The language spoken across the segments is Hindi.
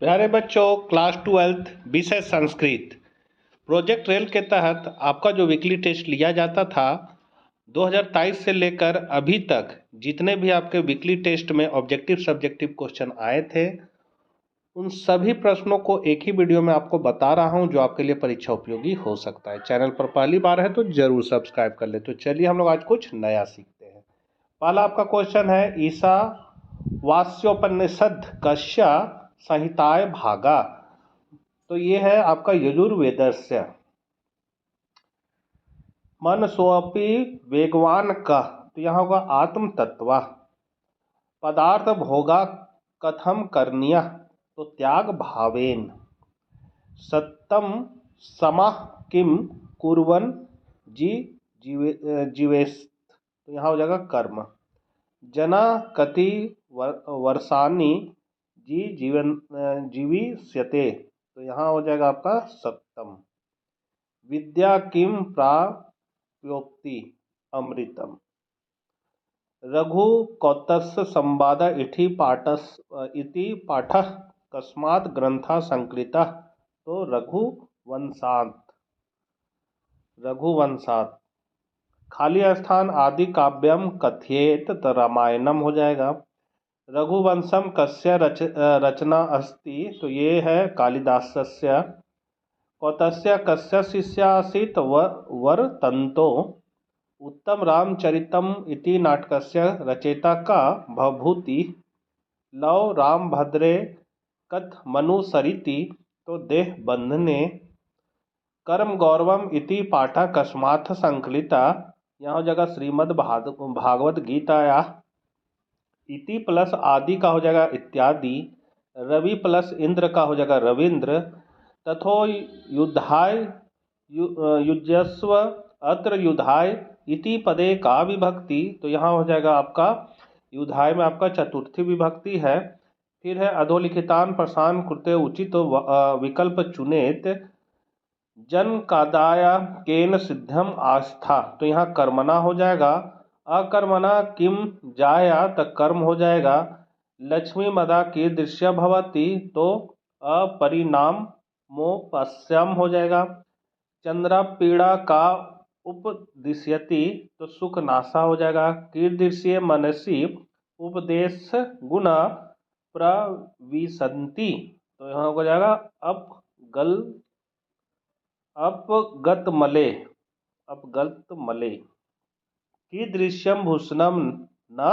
प्यारे बच्चों, क्लास 12 विषय संस्कृत प्रोजेक्ट रेल के तहत आपका जो वीकली टेस्ट लिया जाता था 2023 से लेकर अभी तक जितने भी आपके वीकली टेस्ट में ऑब्जेक्टिव सब्जेक्टिव क्वेश्चन आए थे उन सभी प्रश्नों को एक ही वीडियो में आपको बता रहा हूं जो आपके लिए परीक्षा उपयोगी हो सकता है। चैनल पर पहली बार है तो जरूर सब्सक्राइब कर ले। तो चलिए हम लोग आज कुछ नया सीखते हैं। पहला आपका क्वेश्चन है, ईसा वास्योपनिषद कस्य संहिताय भागा। तो ये है आपका यजुर्वेदस्य। मन सोपि वेगवान का, तो यहाँ होगा आत्म तत्व। पदार्थ भोगा कथम करनीय, तो त्याग भावेन। सत्यम समः किम कुर्वन् जी जीवेस्त, तो यहाँ हो जाएगा कर्म। जना कति वर्षाणि जी जीविष्यते, तो यहाँ हो जाएगा आपका सप्तम। विद्या किम प्राप्नोति अमृतम। रघु कौत्स्य संवाद इति पाठः कस्मात् ग्रंथः संकृतः, तो रघुवंशात्। खाली स्थान आदि काव्यम कथ्येत, तो रामायणम हो जाएगा। रघुवंशम कस्य रचना अस्ति, तो ये है कालिदासस्य। कौत्स्य कस्य शिष्य आसीत्, वर्तन्तो। उत्तम रामचरितम् इति नाटकस्य रचयिता का भवभूति। लव रामभद्रे कथमनुसरिति, तो देह बंधने। कर्म गौरवम इति पाठः कस्मात् संकलिता, यहाँ हो जाएगा श्रीमद् भागवत गीताया। इति प्लस आदि का हो जाएगा इत्यादि। रवि प्लस इंद्र का हो जाएगा रविंद्र। तथो युद्धाय युज्यस्व अत्र युद्धाय इति पदे का विभक्ति, तो यहाँ हो जाएगा आपका युद्धाय में आपका चतुर्थी विभक्ति है। फिर है अधोलिखितान प्रशान कृते उचित विकल्प चुनेत। जन कादाया केन सिद्धम आस्था, तो यहाँ कर्मणा हो जाएगा। अकर्मणा किम जाया, तक कर्म हो जाएगा। लक्ष्मी मदा की दृश्य भवती, तो अपरिणाम मोपश्यम हो जाएगा। चंद्रा पीड़ा का उपदिश्यति, तो सुख नाशा हो जाएगा। कीदृश्य मनसी उपदेश गुण प्रविशन्ति, तो यहाँ हो जाएगा अपगत मले। कीदृश्यम भूषणम न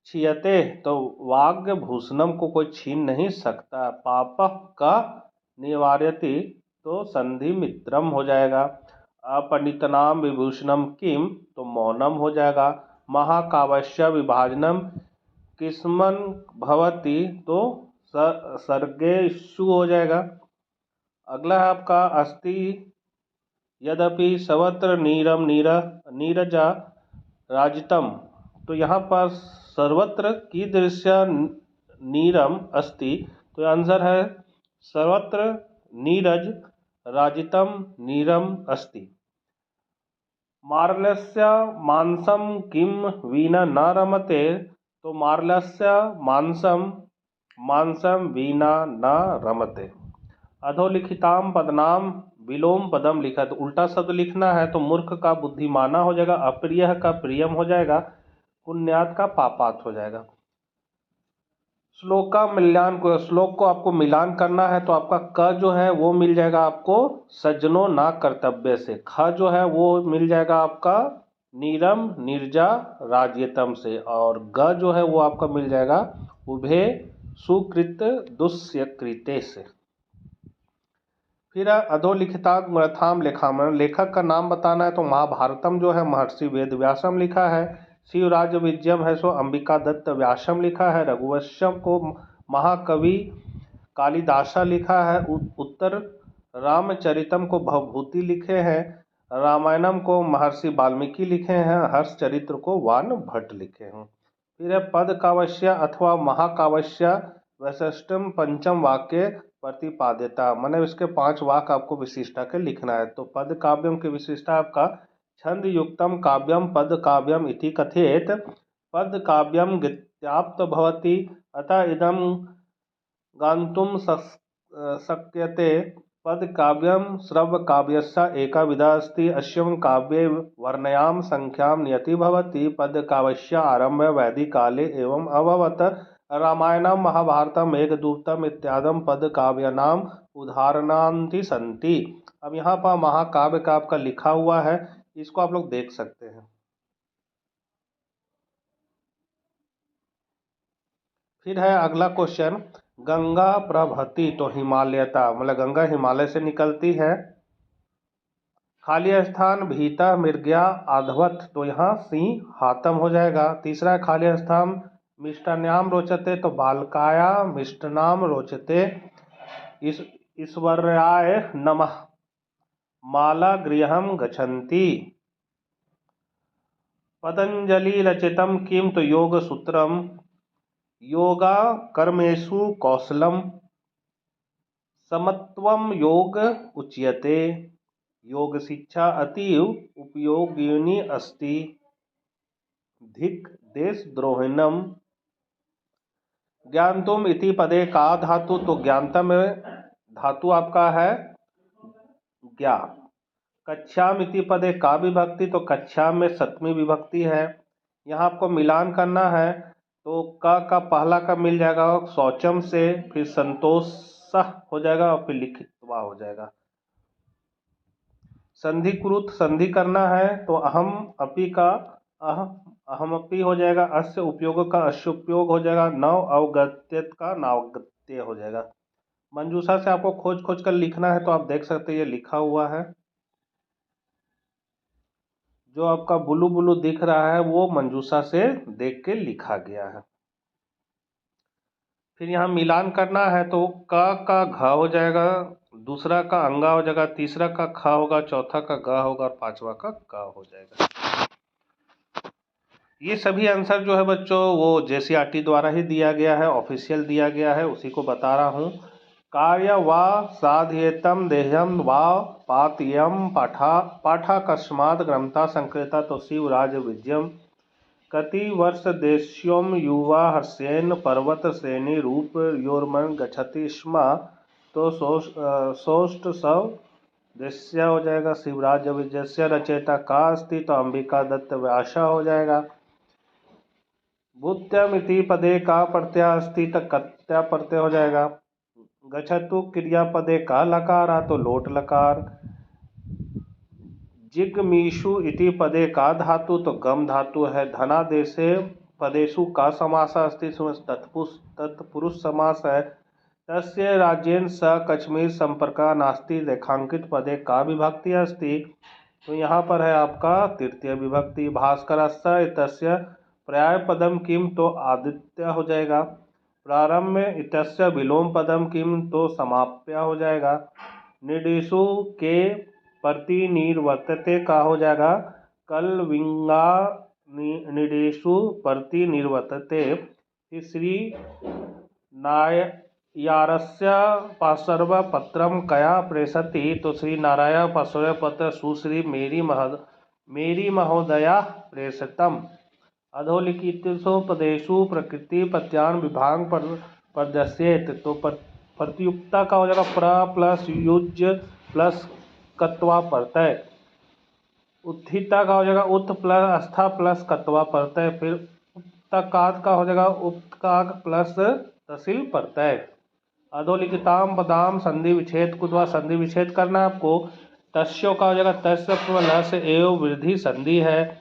क्षीयते, तो वाग्य भूषणम को कोई छीन नहीं सकता। पाप का निवार्यति, तो संधि मित्रम हो जाएगा। अपनितनाम विभूषणम किम, तो मौनम हो जाएगा। महाकाव्य विभाजनम किस्मन भवति, तो सर्गेषु हो जाएगा। अगला है आपका अस्ति यद्यपि सर्वत्र नीरजा राजितम, तो यहाँ पर सर्वत्र कीदृश्य नीरम अस्ति, तो आंसर है सर्वत्र नीरज राजितम नीरम अस्ति। मार्लस्य मांसम किम वीना न रमते, तो मार्लस्य मांसम वीना न रमते। अधोलिखिताम पदनाम विलोम पदम लिखा, तो उल्टा शब्द लिखना है, तो मूर्ख का बुद्धिमाना हो जाएगा। अप्रिय का प्रियम हो जाएगा। पुण्यात का पापात हो जाएगा। श्लोक का मिलान को, श्लोक को आपको मिलान करना है, तो आपका क जो है वो मिल जाएगा आपको सज्जनों ना कर्तव्य से। ख जो है वो मिल जाएगा आपका नीरम निर्जा राज्यतम से। और ग जो है वो आपका मिल जाएगा उभे सुकृत दुष्यकृते से। फिर अधोलिखिता ग्रथाम लेखामन, लेखक का नाम बताना है, तो महाभारतम जो है महर्षि वेद व्यासम लिखा है। शिवराज विजयम है सो अंबिका दत्त व्यासम लिखा है। रघुवंशम को महाकवि कालिदासा लिखा है। उत्तर रामचरितम को भवभूति लिखे हैं। रामायणम को महर्षि वाल्मीकि लिखे हैं। हर्ष चरित्र को वान भट्ट लिखे हैं। फिर है पद काव्य अथवा महाकाव्य वैशिष्टम पंचम वाक्य प्रतिपाद्यता, मैंने इसके 5 वाक्य आपको विशिष्टता के लिखना है। तो पद काव्यम की विशिष्टता आपका छंद युक्तम काव्यम पद काव्यम इति कथेत। पद काव्यम गीत्याप्त भवति, अतः इदम गान्तुं शक्यते पदकाव्यं श्रव्यकाव्यस्य एका विधा अस्ति। अस्मिन् काव्ये वर्णायां संख्यां नियतिः भवति। पदकाव्यस्य आरम्भः वैदिककाले एवं अभवत्। रामायणं महाभारतं मेघदूतम् इत्यादि पदकाव्यानाम् उदाहरणानि सन्ति। अब यहाँ पर महाकाव्य का आपका लिखा हुआ है, इसको आप लोग देख सकते हैं। फिर है अगला क्वेश्चन, गंगा प्रवहति तो हिमालयता, मतलब गंगा हिमालय से निकलती है। खाली स्थान भीता मृग्या आधवत, तो यहाँ सिंह हातम हो जाएगा। तीसरा खाली स्थान मिष्टान्याम रोचते, तो बालकाया मिष्टनाम रोचते। इस ईश्वर्याय नमः माला गृहं गच्छन्ति। पतंजलि रचितं किम, तो योग सूत्रम। योगा कर्मेषु कौशलम समत्वम योग उच्यते। योग शिक्षा अतीव उपयोगिनी अस्ति। धिक् देशद्रोहिणम। ज्ञातुम इति पदे का धातु, तो ज्ञातम धातु आपका है ज्ञा। कक्षाम इति पदे का विभक्ति, तो कक्षाम में सप्तमी विभक्ति है। यहाँ आपको मिलान करना है, तो का पहला का मिल जाएगा शौचम से, फिर संतोष हो जाएगा और फिर लिखित्वा हो जाएगा। संधिकृत संधि करना है, तो अहम अपि का अहम अपि हो जाएगा। अस्य उपयोग का अस्य उपयोग हो जाएगा। नव अवगत्यत का नावगत्य हो जाएगा। मंजूषा से आपको खोज खोज कर लिखना है, तो आप देख सकते हैं ये लिखा हुआ है। जो आपका ब्लू ब्लू दिख रहा है वो मंजूषा से देख के लिखा गया है। फिर यहाँ मिलान करना है, तो का घ हो जाएगा, दूसरा का अंगा हो जाएगा, तीसरा का ख होगा, चौथा का ग होगा और पांचवा का क हो जाएगा। ये सभी आंसर जो है बच्चों वो JCERT द्वारा ही दिया गया है, ऑफिशियल दिया गया है, उसी को बता रहा हूँ। कार्य वा साध्येतम देह्यम वा पातयम पाठा कस्मात् ग्रंथा संकृता, तो शिवराज विजयम। कति वर्ष देश्यों युवा हर्षेण पर्वत श्रेणी रूप योर्मन गच्छति स्म, तो सोष्ट सव देश्य हो जाएगा। शिवराज विजय रचयिता का अस्ति, तो अंबिका दत्त व्यास हो जाएगा। भूत्यम इति पदे का प्रत्यय अस्ति, तो कत्या प्रत्यय हो जाएगा। गच्छतु क्रियापदे का लकार, तो लोट लकार। जिगमीषु इति पदे का धातु, तो गम धातु है। धनादेशे पदेषु का समास अस्ति, तत्पुरुष समास है। तस्य राज्येन स कश्मीर संपर्का नास्ति, रेखांकित पदे का विभक्ति अस्ति, तो यहाँ पर है आपका तृतीय विभक्ति। भास्करस्य इत्यस्य पर्याय पदम किम, तो आदित्य हो जाएगा। प्रारंभ में इत्यस्य विलोम पदम किम, तो समाप्य हो जाएगा। निर्देशु के प्रतिनिर्वर्तते का हो जाएगा कल विंगा निर्देशु प्रतिनिर्वर्तते। श्री नारायणस्य पार्श्वपत्रं कया प्रेषति, तो श्री नारायण पार्श्वपत्र सुश्री मेरी महोदया प्रेषितम्। अधोलिखितेषु पदेषु प्रकृति प्रत्यान विभाग प्रदर्शेत, तो प्रत्युक्ता का हो जाएगा प्र प्लस युज प्लस कत्वा प्रत्यय। उत्थिता का हो जाएगा उत प्लस अस्था प्लस कत्वा प्रत्यय। फिर उत्तकाद का हो जाएगा उत्काग प्लस तहसील प्रत्यय। अधोलिखिताम पदाम संधि विच्छेद कुतवा, संधि विच्छेद करना है आपको। तस्यो का हो जाएगा तस्य प्लस एव वृद्धि संधि है।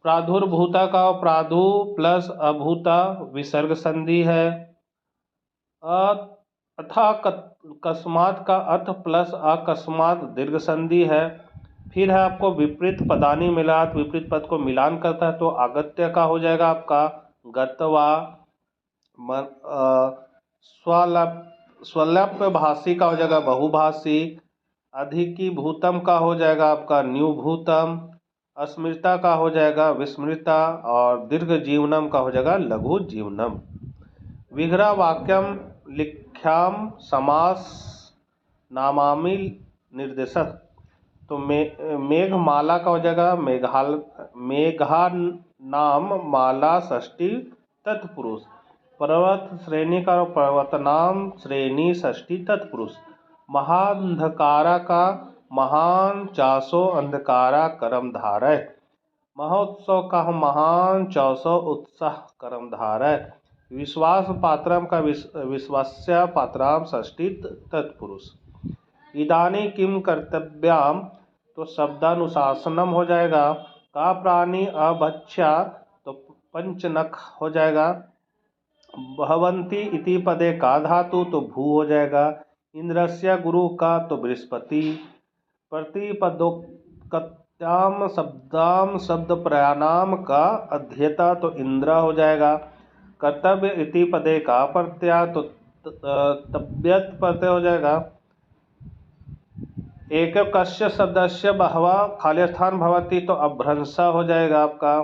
प्रादुर्भूता का प्रादु प्लस अभूता विसर्ग संधि है। अथा कस्मात का अथ प्लस अकस्मात दीर्घ संधि है। फिर है आपको विपरीत पदानी मिलात, विपरीत पद को मिलान करता है, तो आगत्य का हो जाएगा आपका गत्वा। स्वलप्य भाषी का हो जाएगा बहुभाषी। अधिकी भूतम का हो जाएगा आपका न्यू भूतम। अस्मृता का हो जाएगा विस्मृता और दीर्घ जीवनम का हो जाएगा लघु जीवनम। विग्रह वाक्यम लिख्याम समास नामामि निर्देशक, तो मेघमाला का हो जाएगा मेघा नाम माला षष्ठी तत्पुरुष। पर्वत श्रेणी का पर्वतनाम श्रेणी षष्ठी तत्पुरुष। महाअंधकारा का महान चासो अंधकारा करम धारय। महोत्सव का महान चौसो उत्साह करम धारय। विश्वास पात्रम का विश्वस्य पात्राम षष्ठी तत्पुरुष। इदानी किम कर्तव्याम तो शब्दानुशासनम हो जाएगा। का प्राणी अभक्षा तो पंचनख हो जाएगा। भवंती इति पदे का धातु तो भू हो जाएगा। इंद्रस्य गुरु का तो बृहस्पति। प्रतिपदोक्त्याम शब्दाम शब्द प्रयाणाम का अध्येता तो इंद्र हो जाएगा। कर्तव्य इति पदे का प्रत्यय तो तब्यत प्रत्यय हो जाएगा। एक कस्य शब्दस्य बहवा खाली स्थान भवति तो अभ्रंश हो जाएगा आपका।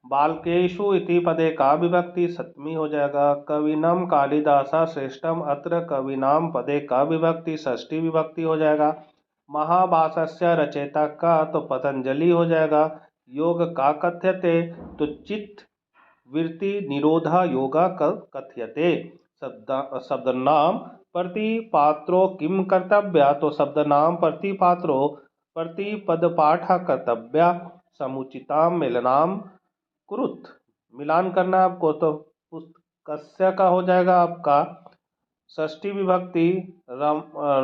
बालकेशु इति पदे का विभक्ति सप्तमी हो जाएगा। कविनम कालिदासा श्रेष्ठम अत्र कविनाम पदे का विभक्ति षष्ठी विभक्ति हो जाएगा। महाभाष्यस्य रचयिता का तो पतंजलि हो जाएगा। योग का कथ्यते तो चित्त वृत्ति निरोधा योगा कथ्यते। शब्द नाम प्रतिपात्रो किम कर्तव्या तो शब्द नाम प्रतिपात्रो प्रतिपद पाठ कर्तव्या समुचिताम मिलनाम कुरुत। मिलान करना आपको तो पुस्तकस्य का हो जाएगा आपका षष्ठी विभक्ति।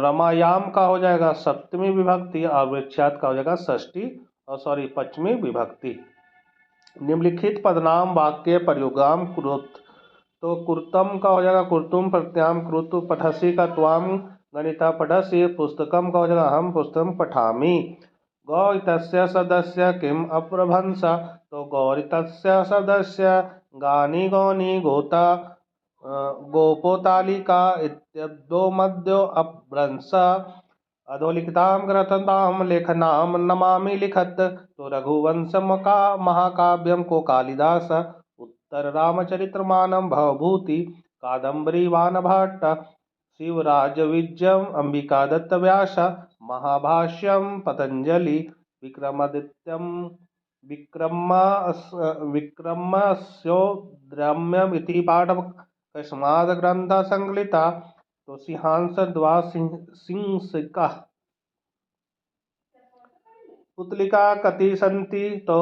रमायाम का हो जाएगा सप्तमी विभक्ति और वृक्षात का हो जाएगा षष्ठी और पंचमी विभक्ति। निम्नलिखित पदनाम वाक्य प्रयोगाम कुरुत तो कुर्तम का हो जाएगा कुर्तुम प्रत्याम कुरुतु। पठसी का त्वाम गणिता पठसी। पुस्तकम का हो जाएगा हम पुस्तकम पठामि। गौरितस्य सदस्य किम अप्रभंस तो गौरितस्य सदस्य गानी गौनी गोता गोपोतालिका इत्यादो मध्यो अभ्रंश। अधोलिखितां ग्रंथां लेखनां नमामि लिखत तो रघुवंशम का महाकाव्यम को कालिदास। उत्तर रामचरितमानम भवभूति कादम्बरी वानभट्ट। शिवराजविजयम अंबिका दत्त व्यास। महाभाष्यम पतंजलि। विक्रमादित्यम विक्रमस्योद्रम्यम इति पाठक कस्माद् ग्रंथ संकलिता तो सिंहांस द्वा सिंसिका। पुतलिका कति सन्ति तो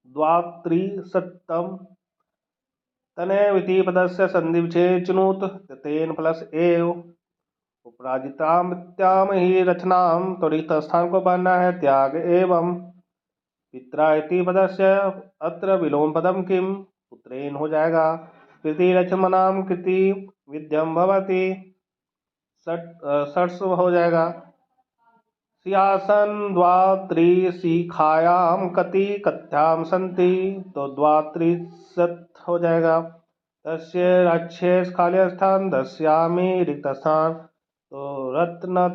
द्वात्रिशतम। तनेविति पदस्य संधि विच्छेद चिनुत तेन प्लस एव। उपराजिताम ही रचनाम तो रिक्त स्थान को बनना है त्याग एवं। पित्रा इति पदस्य अत्र विलोम पदम किम पुत्रेन हो जाएगा। कृति रचमनाम कृति विद्यम भवति षट्स हो जाएगा। सिंहासन द्वात्रिशिखायाम कति कथ्याम सन्ति तो द्वात्रिशत हो जाएगा। तस्य राक्षस खाली स्थान दस्यामी रिक्त स्थान तो रत्न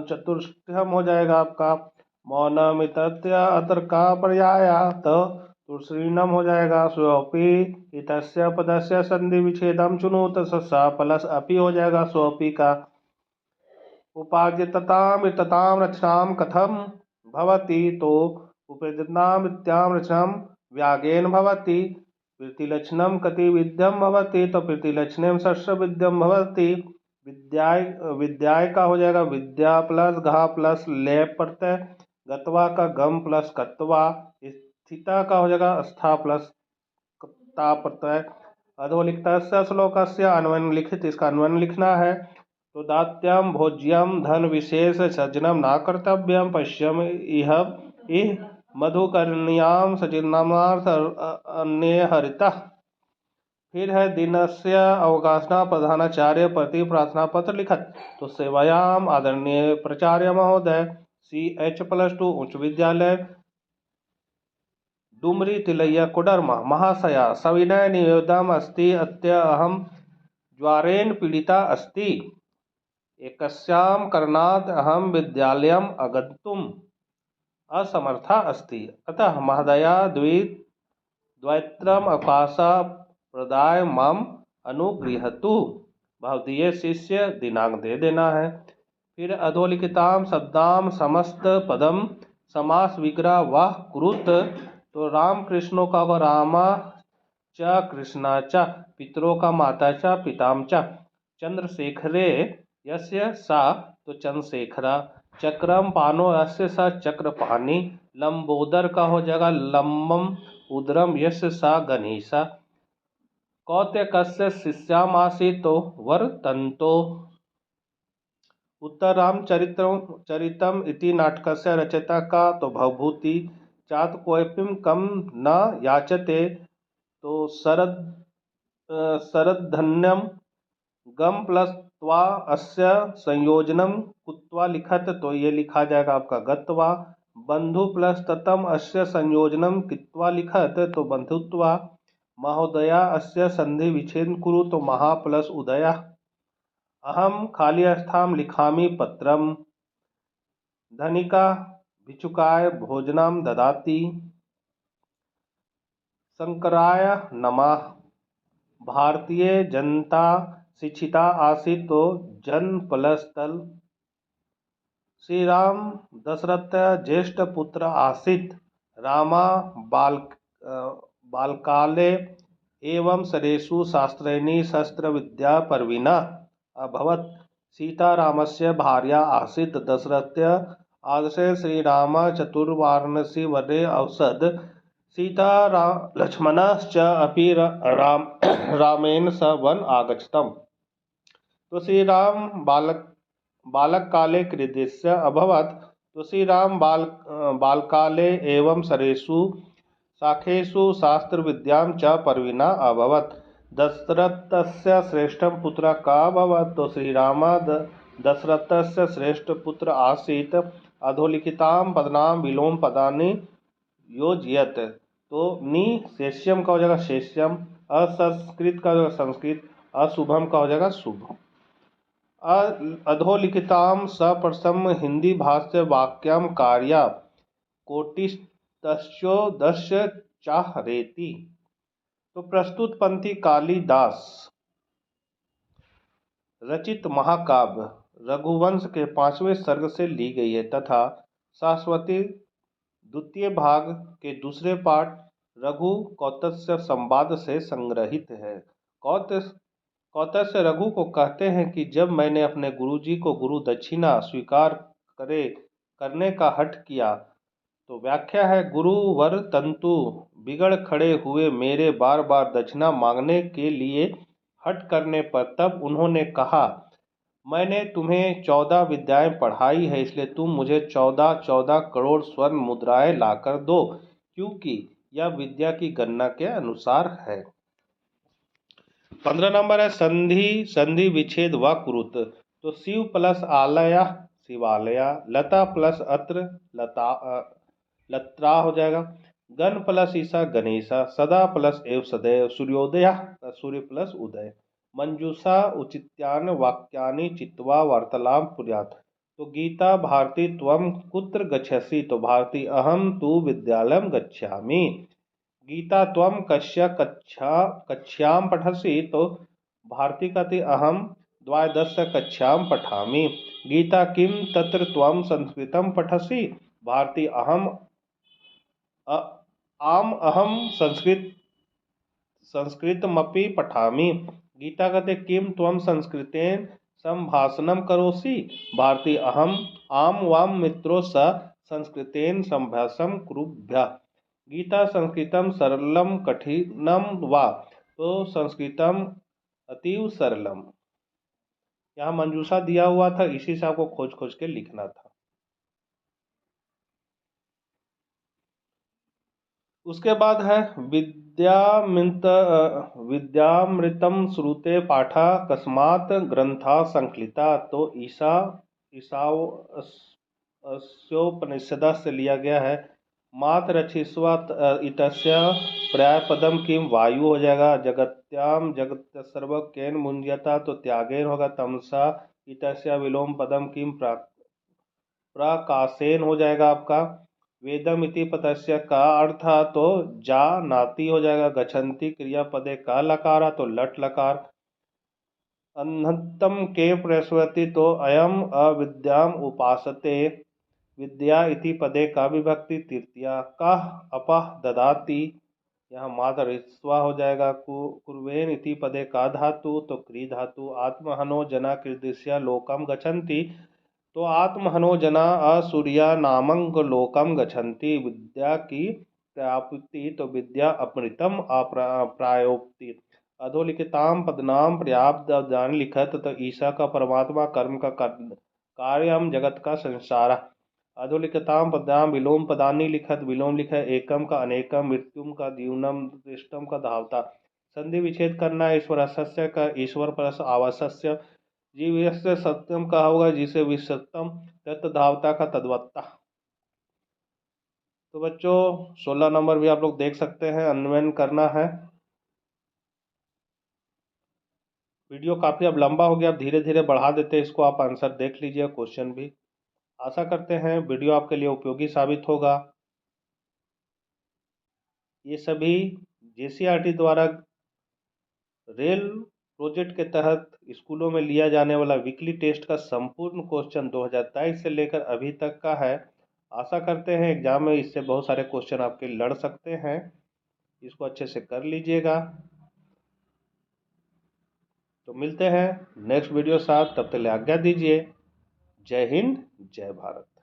चतुष्टयम हो जाएगा आपका। मौनमितस्य अत्र का पर्याय तो तुश्रीनम हो जाएगा। स्वपि इतस्य पदस्य संधि विच्छेदम चुनूत स प्लस अपि हो जाएगा स्वपि का। उपार्जितताम इतताम रचनाम कथम भवति तो उपेदिताम इत्याम रचनाम व्यागेन भवति। प्रीतिलक्षणम कति विद्यम भवति तो प्रीतिलक्षणम षष्ठ विद्यम भवति। विद्याय का हो जाएगा विद्या प्लस घा प्लस ले प्रत्यय। गत्वा का गम प्लस कत्वा। स्थिता का हो जाएगा स्था प्लस ता प्रत्यय। अधोलिखित श्लोकस्य अन्वयन लिखित इसका अन्वयन लिखना है तो दात्यम भोज्यम धन विशेष सज्जनम ना कर्तव्यम पश्यम इह इह मधुकर्ण्याम सचिन्नामार्थ अन्य हरिता। फिर है दिनस्य अवकाशना प्रधानाचार्य प्रति प्रार्थना पत्र लिखत तो सेवायाम आदरणीय प्राचार्य महोदय CH+2 उच्च विद्यालय डुमरी तिलैया कुडरमा महाशया सविनय निवेदनम् अस्ति अद्य अहं ज्वरेण पीडिता अस्ति। एकस्यां कारणात् अहं विद्यालयम् आगन्तुम् असमर्था अस्ति अतः महोदया द्वैत्रम् अवकाशः प्रदाय माम अनुगृहतु। भवदीय शिष्य दिनांक दे देना है। फिर अधोलिखिताम शब्दाम समस्त पदम समास विग्रह वाह कुरुत तो राम कृष्णों का रामा च कृष्णा च पितरों का माता च पिताम च चंद्रशेखरे यस्य सा तो चंद्रशेखरा चक्रम पानो यस्य सा चक्रपाणी लंबोदर का हो जाएगा लंबम उदरम यस्य सा गणेशा कौत्य शिष्यामासीतो वर्तन्तो उत्तरामचरितम् इति नाटकस्य रचयिता का तो भवभूति चातकोऽपि कम न याचते तो शरद्धन्यम गम प्लस त्वा अस्य संयोजनम कुत्वा लिखत तो ये लिखा जाएगा आपका गत्वा बंधु प्लस ततम अस्य संयोजनम कित्वा लिखत तो बंधुत्वा महोदया अस्य संधि विच्छेद कुरु तो महा प्लस उदया अहम खाली स्थां लिखामि पत्रम धनिका भिक्षुकाय भोजनम ददाति शंकराय नमः भारतीय जनता शिक्षिता आसीत् तो जन प्लस तल श्री राम दशरथ ज्येष्ठ पुत्र आसीत् रामा बाल बालकाले एवं सरेषु शास्त्रैणी शस्त्र विद्या परवीना अभवत् सीतारामस्य भार्या आसीत् दशरथस्य आदर्शे श्रीराम चतुर्वाराणसी वने अवसद सीता लक्ष्मणश्च अपि रामेण स वन आगच्छतम् तो श्री राम बालक काले क्रीडितस्य अभवत् तो श्री राम बालकाले एवं सरेषु शाखेषु शास्त्र विद्यां च परवीना अभवत् दशरथस्य श्रेष्ठं पुत्र का अभवत् तो श्रीराम दशरथस्य श्रेष्ठ पुत्र आसीत् अधोलिखितां पदनां विलोम पदानि योजयत तो नि शेष्यम का हो जाएगा शेष्यम असंस्कृत का हो जाएगा संस्कृत अशुभम का हो जाएगा शुभ अधोलिखितां सप्रथम हिंदी भाष्य वाक्यम कार्या कोटिस्तस्योदस्य चाहरेति तो प्रस्तुत पंक्ति कालिदास रचित महाकाव्य रघुवंश के 5वें सर्ग से ली गई है तथा शाश्वती द्वितीय भाग के दूसरे पाठ रघु कौत्स्य संवाद से संग्रहित है। कौत्स्य रघु को कहते हैं कि जब मैंने अपने गुरुजी को गुरु दक्षिणा स्वीकार करने का हठ किया तो व्याख्या है गुरु वर तंतु बिगड़ खड़े हुए मेरे बार बार दक्षिणा मांगने के लिए हठ करने पर तब उन्होंने कहा मैंने तुम्हें 14 विद्याएं पढ़ाई है इसलिए तुम मुझे 14 करोड़ स्वर्ण मुद्राएं लाकर दो क्योंकि यह विद्या की गणना के अनुसार है। 15 नंबर है संधि विच्छेद व कुरुत तो शिव प्लस आलया शिवालया लता प्लस अत्र लत्रा हो जाएगा गण प्लस ईसा गणेशा सदा प्लस एव सदैव सूर्योदय सूर्य प्लस उदय मंजूषा उचित्यान वाक्यानि चित्वा वार्तालाप पुर्यात् तो गीता भारती त्वं कुत्र गच्छसि तो भारती अहम तु विद्यालयं गच्छामि गीता त्वं कक्ष्यां पठसि तो भारती कहती अहम द्वादश कक्षां पठामि गीता किं तत्र त्वं संस्कृतं पठसि भारती अहम संस्कृतमपि पठामि गीता कहते किं त्वं संस्कृतेन संभाषणं करोषि भारती अहम आम वाम मित्रो सह संस्कृतेन संभाषणं कुरुभ्यः गीता संस्कृतम सरलम कठिनम वा तो संस्कृतम अतीव सरलम यहाँ मंजूषा दिया हुआ था इसी से आपको खोज खोज के लिखना था। उसके बाद है विद्यामृतम श्रुते पाठा कस्मात् ग्रंथा संकलिता तो ईशावस्योपनिषद से लिया गया है मात रक्षिस्व इतस्य पर्यायपदम किम वायु हो जाएगा जगत्याम जगत सर्व केन मुंजता तो त्यागेन होगा तमसा इतस्य विलोम पदम किम प्रकाशेन हो जाएगा आपका वेदम इति पदस्य का अर्थ तो जा नाती हो जाएगा गच्छन्ति क्रियापदे का लकारा तो लट लकार अन्नतम के प्रसवती तो अयम अविद्याम उपासते विद्या इति पदे का विभक्ति तृतीया का अपह ददाति यहाँ मातरिस्वा हो जाएगा। कुर्वेन इति पदे का धातु, तो क्री धातु। आत्महनो जना कीदृश्या लोकम गच्छन्ति, तो आत्महनो जना असूर्या नामंग लोकम गच्छन्ति। विद्या की प्राप्ति, तो विद्या अपमृतम अप्रायोक्ति। अधोलिखिताम पदनाम पर्याप्त ज्ञान लिखत, तो ईशा का परमात्मा, कर्म का कार्यम, जगत का संसार। अधोलिखिताम पदाम विलोम पदानी लिखत, विलोम लिखा है एकम का अनेकम, मृत्युम का द्यूनम, दृष्टम का धावता। संधि विच्छेद करना है। ईश्वर सस्य का ईश्वर प्लस आवश्य, जीव से सत्यम कहा होगा, जिसे विसत्यम, तत् धावता का तद्वत्ता। तो बच्चों 16 नंबर भी आप लोग देख सकते हैं, अन्वयन करना है। वीडियो काफ़ी अब लंबा हो गया, अब धीरे धीरे बढ़ा देते हैं इसको, आप आंसर देख लीजिए, क्वेश्चन भी। आशा करते हैं वीडियो आपके लिए उपयोगी साबित होगा। ये सभी जेसीईआरटी द्वारा रेल प्रोजेक्ट के तहत स्कूलों में लिया जाने वाला वीकली टेस्ट का संपूर्ण क्वेश्चन 2023 से लेकर अभी तक का है। आशा करते हैं एग्जाम में इससे बहुत सारे क्वेश्चन आपके लड़ सकते हैं, इसको अच्छे से कर लीजिएगा। तो मिलते हैं नेक्स्ट वीडियो साथ, तब तक आज्ञा दीजिए। जय हिंद, जय भारत।